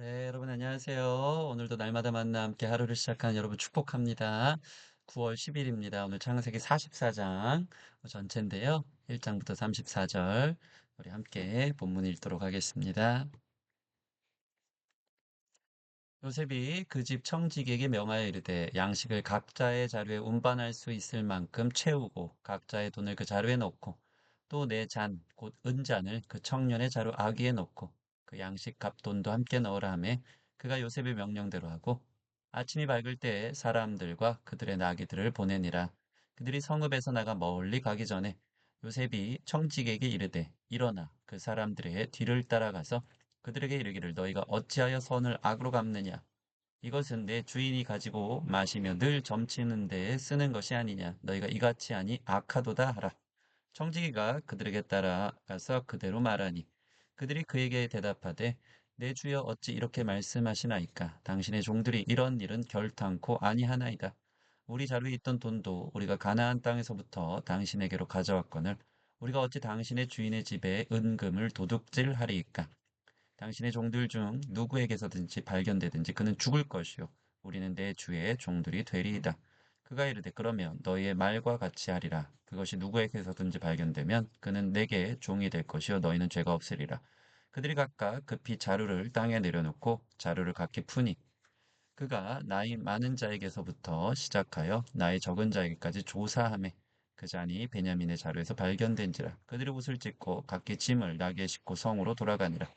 네, 여러분 안녕하세요. 오늘도 날마다 만나 함께 하루를 시작하는 여러분 축복합니다. 9월 10일입니다. 오늘 창세기 44장 전체인데요. 1장부터 34절 우리 함께 본문 읽도록 하겠습니다. 요셉이 그 집 청지기에게 명하여 이르되 양식을 각자의 자루에 운반할 수 있을 만큼 채우고 각자의 돈을 그 자루에 넣고 또 내 잔, 곧 은잔을 그 청년의 자루 아기에 넣고 그 양식 값 돈도 함께 넣으라 하며 그가 요셉의 명령대로 하고 아침이 밝을 때에 사람들과 그들의 나귀들을 보내니라. 그들이 성읍에서 나가 멀리 가기 전에 요셉이 청지기에게 이르되 일어나 그 사람들의 뒤를 따라가서 그들에게 이르기를 너희가 어찌하여 선을 악으로 갚느냐 이것은 내 주인이 가지고 마시며 늘 점치는 데에 쓰는 것이 아니냐 너희가 이같이 하니 악하도다 하라. 청지기가 그들에게 따라가서 그대로 말하니 그들이 그에게 대답하되 내 주여 어찌 이렇게 말씀하시나이까 당신의 종들이 이런 일은 결탄코 아니하나이다. 우리 자루에 있던 돈도 우리가 가나안 땅에서부터 당신에게로 가져왔거늘 우리가 어찌 당신의 주인의 집에 은금을 도둑질하리이까. 당신의 종들 중 누구에게서든지 발견되든지 그는 죽을 것이요 우리는 내 주의 종들이 되리이다. 그가 이르되 그러면 너희의 말과 같이 하리라. 그것이 누구에게서든지 발견되면 그는 내게 종이 될 것이요 너희는 죄가 없으리라. 그들이 각각 급히 자루를 땅에 내려놓고 자루를 각기 푸니 그가 나이 많은 자에게서부터 시작하여 나이 적은 자에게까지 조사하매 그 잔이 베냐민의 자루에서 발견된지라. 그들이 옷을 찢고 각기 짐을 나귀에 싣고 성으로 돌아가니라.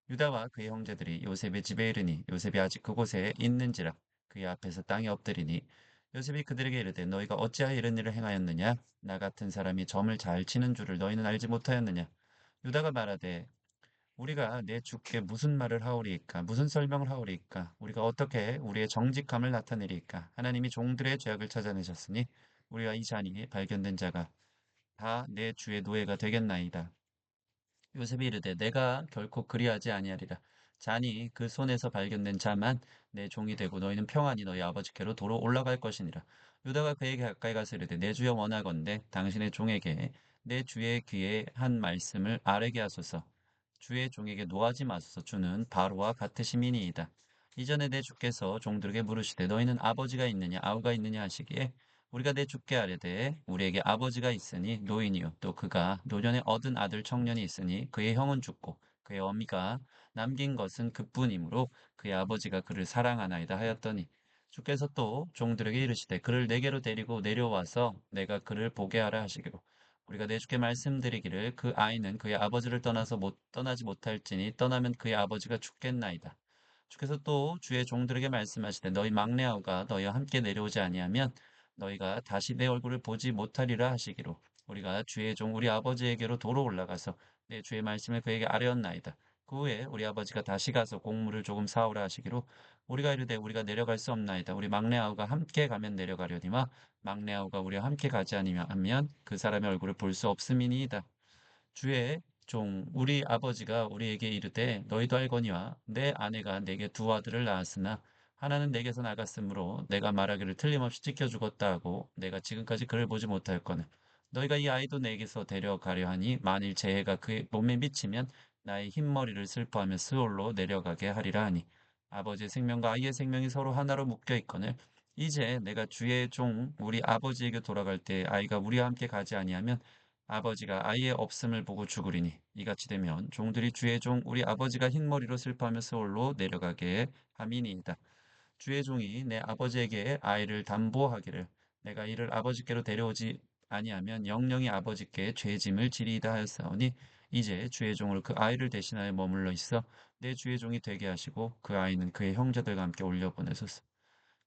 유다와 그의 형제들이 요셉의 집에 이르니 요셉이 아직 그곳에 있는지라. 그의 앞에서 땅에 엎드리니 요셉이 그들에게 이르되 너희가 어찌하여 이런 일을 행하였느냐. 나 같은 사람이 점을 잘 치는 줄을 너희는 알지 못하였느냐. 유다가 말하되 우리가 내 주께 무슨 말을 하오리이까 무슨 설명을 하오리이까 우리가 어떻게 우리의 정직함을 나타내리이까. 하나님이 종들의 죄악을 찾아내셨으니 우리가 이 잔이 발견된 자가 다 내 주의 노예가 되겠나이다. 요셉이 이르되 내가 결코 그리하지 아니하리라. 잔이 그 손에서 발견된 자만 내 종이 되고 너희는 평안히 너희 아버지께로 도로 올라갈 것이니라. 유다가 그에게 가까이 가서 이르되 내 주여 원하건대 당신의 종에게 내 주의 귀에 한 말씀을 아뢰게 하소서. 주의 종에게 노하지 마소서. 주는 바로와 같으심이니이다. 이전에 내 주께서 종들에게 물으시되 너희는 아버지가 있느냐 아우가 있느냐 하시기에 우리가 내 주께 아뢰되 우리에게 아버지가 있으니 노인이요 또 그가 노년에 얻은 아들 청년이 있으니 그의 형은 죽고 그의 어미가 남긴 것은 그뿐이므로 그의 아버지가 그를 사랑하나이다 하였더니 주께서 또 종들에게 이르시되 그를 내게로 데리고 내려와서 내가 그를 보게 하라 하시기로 우리가 내 주께 말씀드리기를 그 아이는 그의 아버지를 떠나서 못 떠나지 못할지니 떠나면 그의 아버지가 죽겠나이다. 주께서 또 주의 종들에게 말씀하시되 너희 막내 아우가 너희와 함께 내려오지 아니하면 너희가 다시 내 얼굴을 보지 못하리라 하시기로 우리가 주의 종 우리 아버지에게로 도로 올라가서 내 주의 말씀을 그에게 아뢰었나이다. 그 후에 우리 아버지가 다시 가서 곡물을 조금 사오라 하시기로 우리가 이르되 우리가 내려갈 수 없나이다. 우리 막내 아우가 함께 가면 내려가려니와 막내 아우가 우리와 함께 가지 아니면 하면 그 사람의 얼굴을 볼 수 없음이니이다. 주의 종 우리 아버지가 우리에게 이르되 너희도 알거니와 내 아내가 내게 두 아들을 낳았으나 하나는 내게서 나갔으므로 내가 말하기를 틀림없이 찢겨 죽었다 하고 내가 지금까지 그를 보지 못하였거늘 너희가 이 아이도 내게서 데려가려 하니 만일 재해가 그의 몸에 미치면 나의 흰머리를 슬퍼하며 스올로 내려가게 하리라 하니 아버지의 생명과 아이의 생명이 서로 하나로 묶여 있거늘 이제 내가 주의 종 우리 아버지에게 돌아갈 때 아이가 우리와 함께 가지 아니하면 아버지가 아이의 없음을 보고 죽으리니 이같이 되면 종들이 주의 종 우리 아버지가 흰머리로 슬퍼하며 스올로 내려가게 함이니이다. 주의 종이 내 아버지에게 아이를 담보하기를 내가 이를 아버지께로 데려오지 아니하면 영영이 아버지께 죄짐을 지리이다 하였사오니 이제 주의 종으로 그 아이를 대신하여 머물러 있어 내 주의 종이 되게 하시고 그 아이는 그의 형제들과 함께 올려보내소서.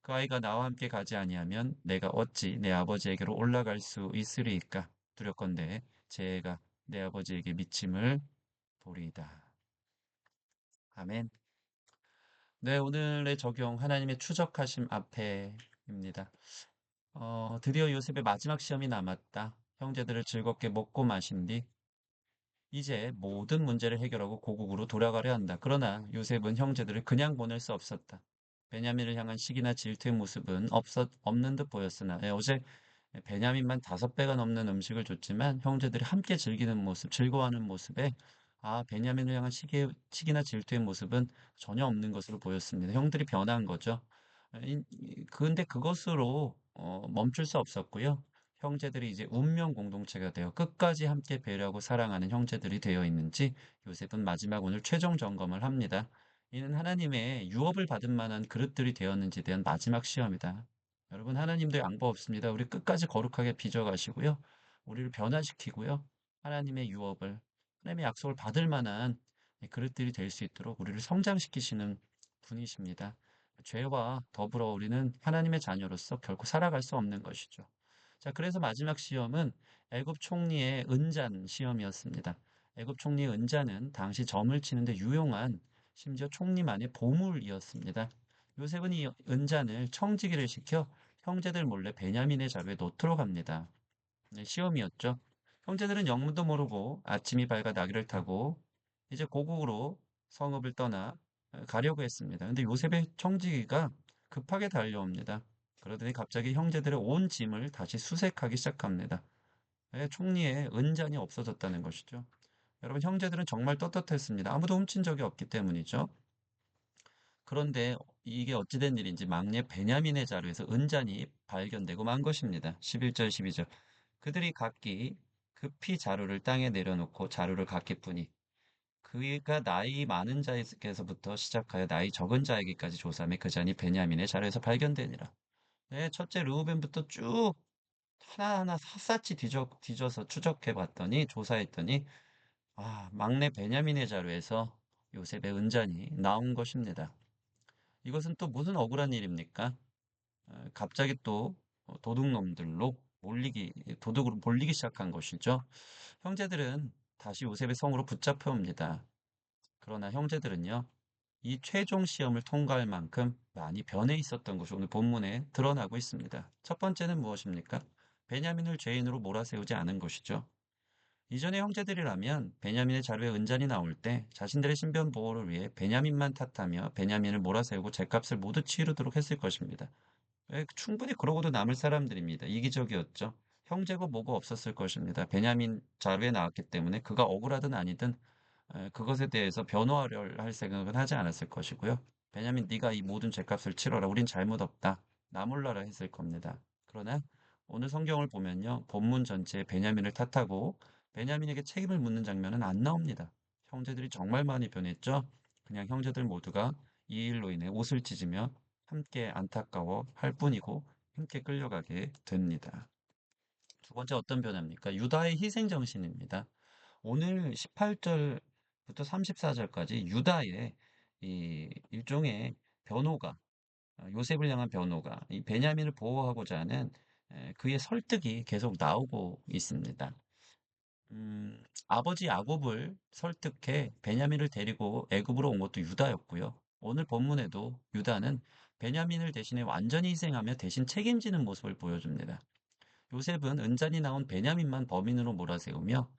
그 아이가 나와 함께 가지 아니하면 내가 어찌 내 아버지에게로 올라갈 수 있으리이까? 두렵건대 제 애가 내 아버지에게 미침을 보리이다. 아멘. 네, 오늘의 적용 하나님의 추적하심 앞에입니다. 드디어 요셉의 마지막 시험이 남았다. 형제들을 즐겁게 먹고 마신 뒤 이제 모든 문제를 해결하고 고국으로 돌아가려 한다. 그러나 요셉은 형제들을 그냥 보낼 수 없었다. 베냐민을 향한 시기나 질투의 모습은 없는 듯 보였으나 어제 베냐민만 5배가 넘는 음식을 줬지만 형제들이 함께 즐기는 모습, 즐거워하는 모습에 베냐민을 향한 시기나 질투의 모습은 전혀 없는 것으로 보였습니다. 형들이 변한 거죠. 근데 그것으로 멈출 수 없었고요. 형제들이 이제 운명 공동체가 되어 끝까지 함께 배려하고 사랑하는 형제들이 되어 있는지 요셉은 마지막 오늘 최종 점검을 합니다. 이는 하나님의 유업을 받을 만한 그릇들이 되었는지에 대한 마지막 시험이다. 여러분, 하나님도 양보 없습니다. 우리 끝까지 거룩하게 빚어가시고요. 우리를 변화시키고요. 하나님의 유업을 하나님의 약속을 받을 만한 그릇들이 될 수 있도록 우리를 성장시키시는 분이십니다. 죄와 더불어 우리는 하나님의 자녀로서 결코 살아갈 수 없는 것이죠. 자, 그래서 마지막 시험은 애굽 총리의 은잔 시험이었습니다. 애굽 총리의 은잔은 당시 점을 치는데 유용한 심지어 총리만의 보물이었습니다. 요셉은 이 은잔을 청지기를 시켜 형제들 몰래 베냐민의 자루에 놓도록 합니다. 네, 시험이었죠. 형제들은 영문도 모르고 아침이 밝아 나귀를 타고 이제 고국으로 성읍을 떠나 가려고 했습니다. 근데 요셉의 청지기가 급하게 달려옵니다. 그러더니 갑자기 형제들의 온 짐을 다시 수색하기 시작합니다. 총리의 은잔이 없어졌다는 것이죠. 여러분, 형제들은 정말 떳떳했습니다. 아무도 훔친 적이 없기 때문이죠. 그런데 이게 어찌된 일인지 막내 베냐민의 자루에서 은잔이 발견되고 만 것입니다. 11절, 12절. 그들이 각기 급히 자루를 땅에 내려놓고 자루를 각기뿐이 그가 나이 많은 자에게서부터 시작하여 나이 적은 자에게까지 조사하며 그 잔이 베냐민의 자루에서 발견되니라. 네, 첫째 르우벤부터 쭉 하나하나 샅샅이 뒤져서 추적해 봤더니 조사했더니 막내 베냐민의 자루에서 요셉의 은잔이 나온 것입니다. 이것은 또 무슨 억울한 일입니까? 갑자기 또 도둑놈들로 도둑으로 몰리기 시작한 것이죠. 형제들은 다시 요셉의 성으로 붙잡혀 옵니다. 그러나 형제들은요, 이 최종 시험을 통과할 만큼 많이 변해 있었던 것이 오늘 본문에 드러나고 있습니다. 첫 번째는 무엇입니까? 베냐민을 죄인으로 몰아세우지 않은 것이죠. 이전의 형제들이라면 베냐민의 자루에 은잔이 나올 때 자신들의 신변 보호를 위해 베냐민만 탓하며 베냐민을 몰아세우고 죗값을 모두 치르도록 했을 것입니다. 충분히 그러고도 남을 사람들입니다. 이기적이었죠. 형제고 뭐고 없었을 것입니다. 베냐민 자루에 나왔기 때문에 그가 억울하든 아니든 그것에 대해서 변호하려 할 생각은 하지 않았을 것이고요. 베냐민 네가 이 모든 죄값을 치러라. 우린 잘못 없다. 나 몰라라 했을 겁니다. 그러나 오늘 성경을 보면요. 본문 전체에 베냐민을 탓하고 베냐민에게 책임을 묻는 장면은 안 나옵니다. 형제들이 정말 많이 변했죠. 그냥 형제들 모두가 이 일로 인해 옷을 찢으며 함께 안타까워 할 뿐이고 함께 끌려가게 됩니다. 두 번째 어떤 변화입니까? 유다의 희생 정신입니다. 오늘 18절부터 34절까지 유다의 이 일종의 변호가, 요셉을 향한 변호가, 이 베냐민을 보호하고자 하는 그의 설득이 계속 나오고 있습니다. 아버지 야곱을 설득해 베냐민을 데리고 애굽으로 온 것도 유다였고요. 오늘 본문에도 유다는 베냐민을 대신해 완전히 희생하며 대신 책임지는 모습을 보여줍니다. 요셉은 은잔이 나온 베냐민만 범인으로 몰아세우며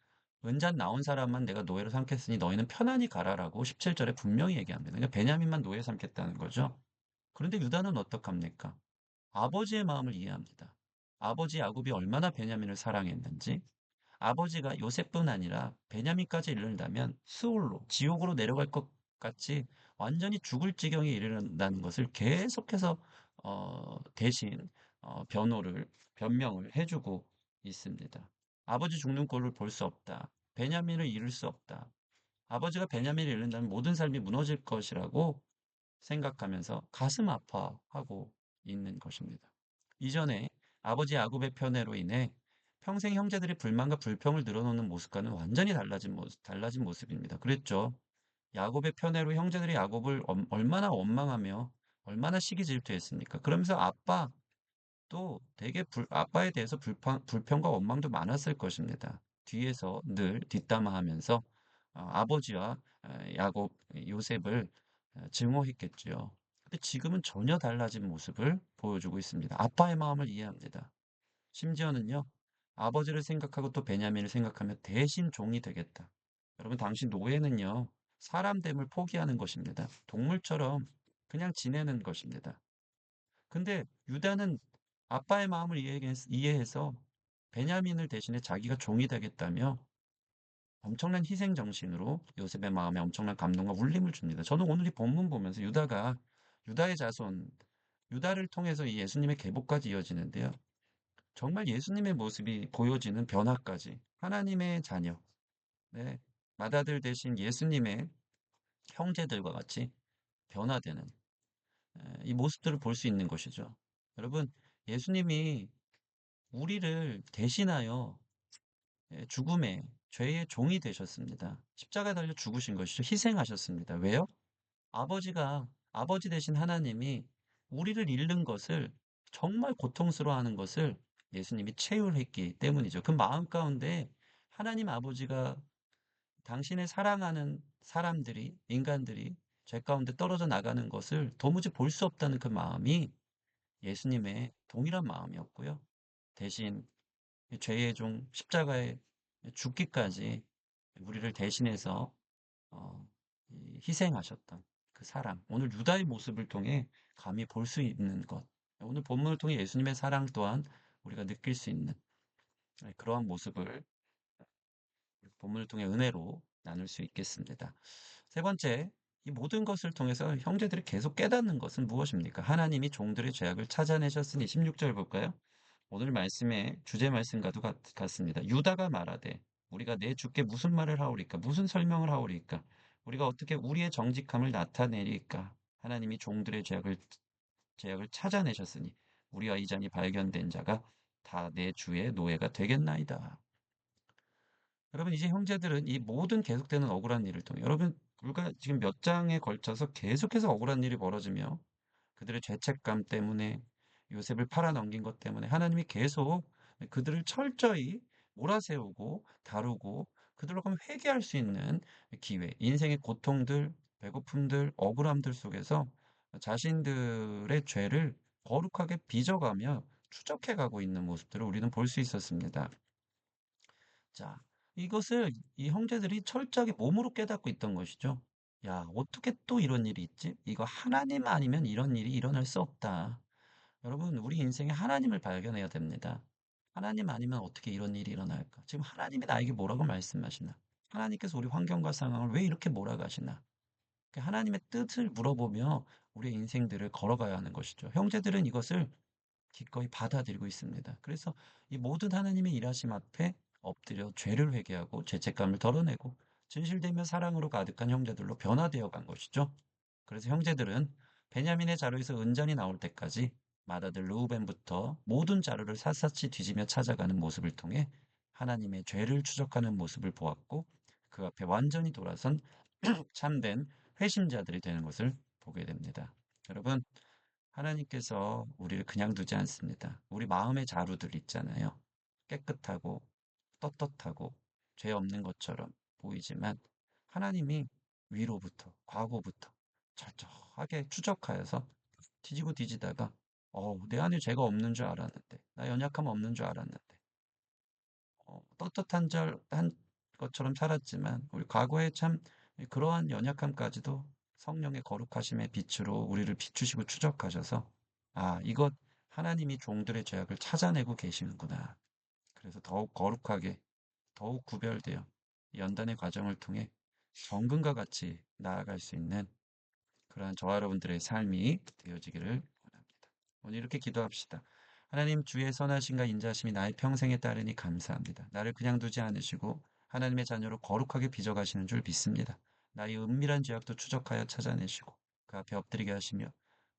은잔 나온 사람만 내가 노예로 삼겠으니 너희는 편안히 가라라고 17절에 분명히 얘기합니다. 그러니까 베냐민만 노예 삼겠다는 거죠. 그런데 유다는 어떡합니까? 아버지의 마음을 이해합니다. 아버지 야곱이 얼마나 베냐민을 사랑했는지, 아버지가 요셉뿐 아니라 베냐민까지 이른다면 스올로 지옥으로 내려갈 것 같이 완전히 죽을 지경에 이르는다는 것을 계속해서 대신 변명을 해주고 있습니다. 아버지 죽는 꼴을 볼 수 없다. 베냐민을 잃을 수 없다. 아버지가 베냐민을 잃는다면 모든 삶이 무너질 것이라고 생각하면서 가슴 아파하고 있는 것입니다. 이전에 아버지 야곱의 편애로 인해 평생 형제들이 불만과 불평을 늘어놓는 모습과는 완전히 달라진 모습입니다. 그랬죠. 야곱의 편애로 형제들이 야곱을 얼마나 원망하며 얼마나 시기 질투했습니까? 그러면서 또 되게 아빠에 대해서 불평과 원망도 많았을 것입니다. 뒤에서 늘 뒷담화하면서 아버지와 야곱, 요셉을 증오했겠지요. 근데 지금은 전혀 달라진 모습을 보여주고 있습니다. 아빠의 마음을 이해합니다. 심지어는요, 아버지를 생각하고 또 베냐민을 생각하며 대신 종이 되겠다. 여러분, 당신 노예는요, 사람됨을 포기하는 것입니다. 동물처럼 그냥 지내는 것입니다. 근데 유다는 아빠의 마음을 이해해서 베냐민을 대신해 자기가 종이 되겠다며 엄청난 희생 정신으로 요셉의 마음에 엄청난 감동과 울림을 줍니다. 저는 오늘 이 본문 보면서 유다의 자손, 유다를 통해서 이 예수님의 계보까지 이어지는데요. 정말 예수님의 모습이 보여지는 변화까지 하나님의 자녀, 네, 맏아들 대신 예수님의 형제들과 같이 변화되는 이 모습들을 볼 수 있는 것이죠. 여러분, 예수님이 우리를 대신하여 죽음의 죄의 종이 되셨습니다. 십자가에 달려 죽으신 것이죠. 희생하셨습니다. 왜요? 아버지 되신 하나님이 우리를 잃는 것을 정말 고통스러워하는 것을 예수님이 체휼했기 때문이죠. 그 마음 가운데 하나님 아버지가 당신의 사랑하는 사람들이, 인간들이 죄 가운데 떨어져 나가는 것을 도무지 볼 수 없다는 그 마음이 예수님의 동일한 마음이었고요. 대신 죄의 종 십자가에 죽기까지 우리를 대신해서 희생하셨던 그 사랑. 오늘 유다의 모습을 통해 감히 볼 수 있는 것. 오늘 본문을 통해 예수님의 사랑 또한 우리가 느낄 수 있는 그러한 모습을 본문을 통해 은혜로 나눌 수 있겠습니다. 세 번째, 이 모든 것을 통해서 형제들이 계속 깨닫는 것은 무엇입니까? 하나님이 종들의 죄악을 찾아내셨으니 16절 볼까요? 오늘 말씀의 주제 말씀과도 같습니다. 유다가 말하되 우리가 내 주께 무슨 말을 하오리까? 무슨 설명을 하오리까? 우리가 어떻게 우리의 정직함을 나타내리까? 하나님이 종들의 죄악을 찾아내셨으니 우리와 이 잔이 발견된 자가 다 내 주의 노예가 되겠나이다. 여러분 이제 형제들은 이 모든 계속되는 억울한 일을 통해 여러분 불과 지금 몇 장에 걸쳐서 계속해서 억울한 일이 벌어지며 그들의 죄책감 때문에 요셉을 팔아넘긴 것 때문에 하나님이 계속 그들을 철저히 몰아세우고 다루고 그들로 하면 회개할 수 있는 기회, 인생의 고통들, 배고픔들, 억울함들 속에서 자신들의 죄를 거룩하게 빚어가며 추적해가고 있는 모습들을 우리는 볼 수 있었습니다. 자, 이것을 이 형제들이 철저하게 몸으로 깨닫고 있던 것이죠. 야, 어떻게 또 이런 일이 있지? 이거 하나님 아니면 이런 일이 일어날 수 없다. 여러분, 우리 인생에 하나님을 발견해야 됩니다. 하나님 아니면 어떻게 이런 일이 일어날까? 지금 하나님이 나에게 뭐라고 말씀하시나? 하나님께서 우리 환경과 상황을 왜 이렇게 몰아가시나? 그 하나님의 뜻을 물어보며 우리의 인생들을 걸어가야 하는 것이죠. 형제들은 이것을 기꺼이 받아들이고 있습니다. 그래서 이 모든 하나님의 일하심 앞에 엎드려 죄를 회개하고 죄책감을 덜어내고 진실되며 사랑으로 가득한 형제들로 변화되어 간 것이죠. 그래서 형제들은 베냐민의 자루에서 은잔이 나올 때까지 맏아들 르우벤부터 모든 자루를 샅샅이 뒤지며 찾아가는 모습을 통해 하나님의 죄를 추적하는 모습을 보았고 그 앞에 완전히 돌아선 참된 회심자들이 되는 것을 보게 됩니다. 여러분, 하나님께서 우리를 그냥 두지 않습니다. 우리 마음의 자루들 있잖아요. 깨끗하고 떳떳하고 죄 없는 것처럼 보이지만 하나님이 위로부터 과거부터 철저하게 추적하여서 뒤지고 뒤지다가 내 안에 죄가 없는 줄 알았는데 나 연약함 없는 줄 알았는데 떳떳한 한 것처럼 살았지만 우리 과거에 참 그러한 연약함까지도 성령의 거룩하심의 빛으로 우리를 비추시고 추적하셔서 이것 하나님이 종들의 죄악을 찾아내고 계시는구나. 그래서 더욱 거룩하게 더욱 구별되어 연단의 과정을 통해 정금과 같이 나아갈 수 있는 그러한 저와 여러분들의 삶이 되어지기를 원합니다. 오늘 이렇게 기도합시다. 하나님 주의 선하심과 인자하심이 나의 평생에 따르니 감사합니다. 나를 그냥 두지 않으시고 하나님의 자녀로 거룩하게 빚어가시는 줄 믿습니다. 나의 은밀한 죄악도 추적하여 찾아내시고 그 앞에 엎드리게 하시며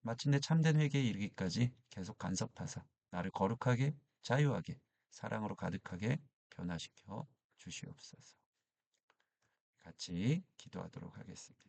마침내 참된 회개에 이르기까지 계속 간섭하사 나를 거룩하게 자유하게 사랑으로 가득하게 변화시켜 주시옵소서. 같이 기도하도록 하겠습니다.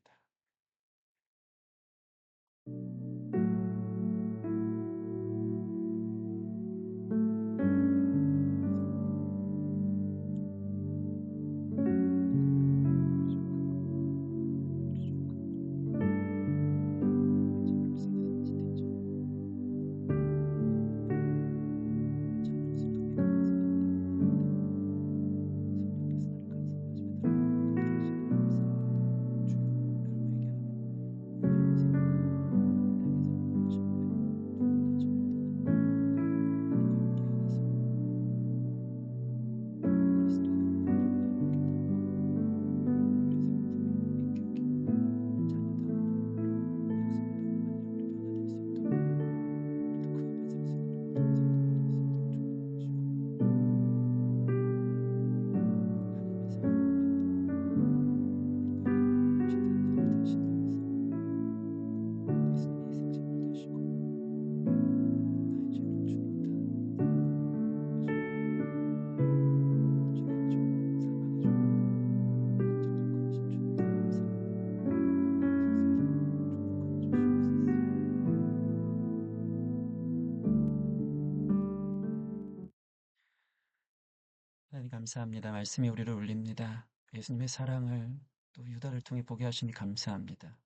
감사합니다. 말씀이 우리를 울립니다. 예수님의 사랑을 또 유다를 통해 보게 하시니 감사합니다.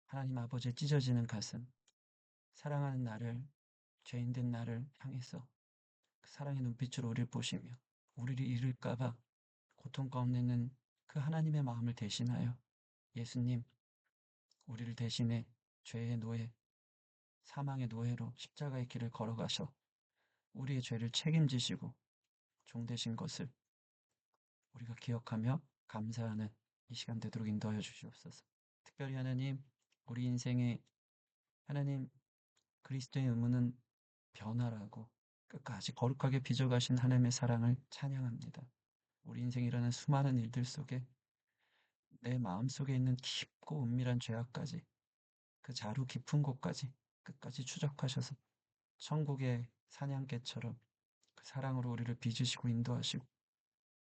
하나님 아버지의 찢어지는 가슴, 사랑하는 나를, 죄인된 나를 향해서 그 사랑의 눈빛으로 우리를 보시며 우리를 잃을까봐 고통 가운데 있는 그 하나님의 마음을 대신하여 예수님, 우리를 대신해 죄의 노예, 사망의 노예로 십자가의 길을 걸어가셔 우리의 죄를 책임지시고 종되신 것을 우리가 기억하며 감사하는 이 시간 되도록 인도하여 주시옵소서. 특별히 하나님, 우리 인생에 하나님 그리스도의 의무는 변화라고 끝까지 거룩하게 빚어가신 하나님의 사랑을 찬양합니다. 우리 인생에 일어난 수많은 일들 속에 내 마음속에 있는 깊고 은밀한 죄악까지 그 자루 깊은 곳까지 끝까지 추적하셔서 천국의 사냥개처럼 그 사랑으로 우리를 빚으시고 인도하시고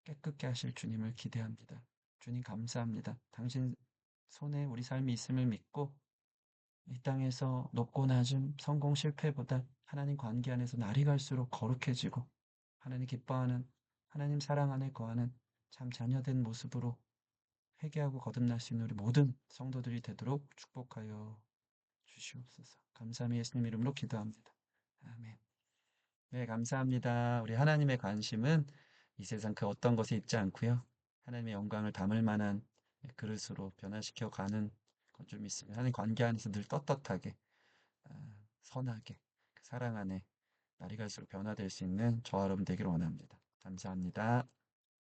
깨끗게 하실 주님을 기대합니다. 주님 감사합니다. 당신 손에 우리 삶이 있음을 믿고 이 땅에서 높고 낮음, 성공 실패보다 하나님 관계 안에서 날이 갈수록 거룩해지고 하나님 기뻐하는 하나님 사랑 안에 거하는 참 자녀된 모습으로 회개하고 거듭날 수 있는 우리 모든 성도들이 되도록 축복하여 주시옵소서. 감사함이 예수님 이름으로 기도합니다. 아멘. 네, 감사합니다. 우리 하나님의 관심은 이 세상 그 어떤 것에 있지 않고요. 하나님의 영광을 담을 만한 그릇으로 변화시켜 가는 건 줄 믿습니다. 하나님 관계 안에서 늘 떳떳하게, 선하게, 그 사랑 안에 날이 갈수록 변화될 수 있는 저와 여러분 되기를 원합니다. 감사합니다.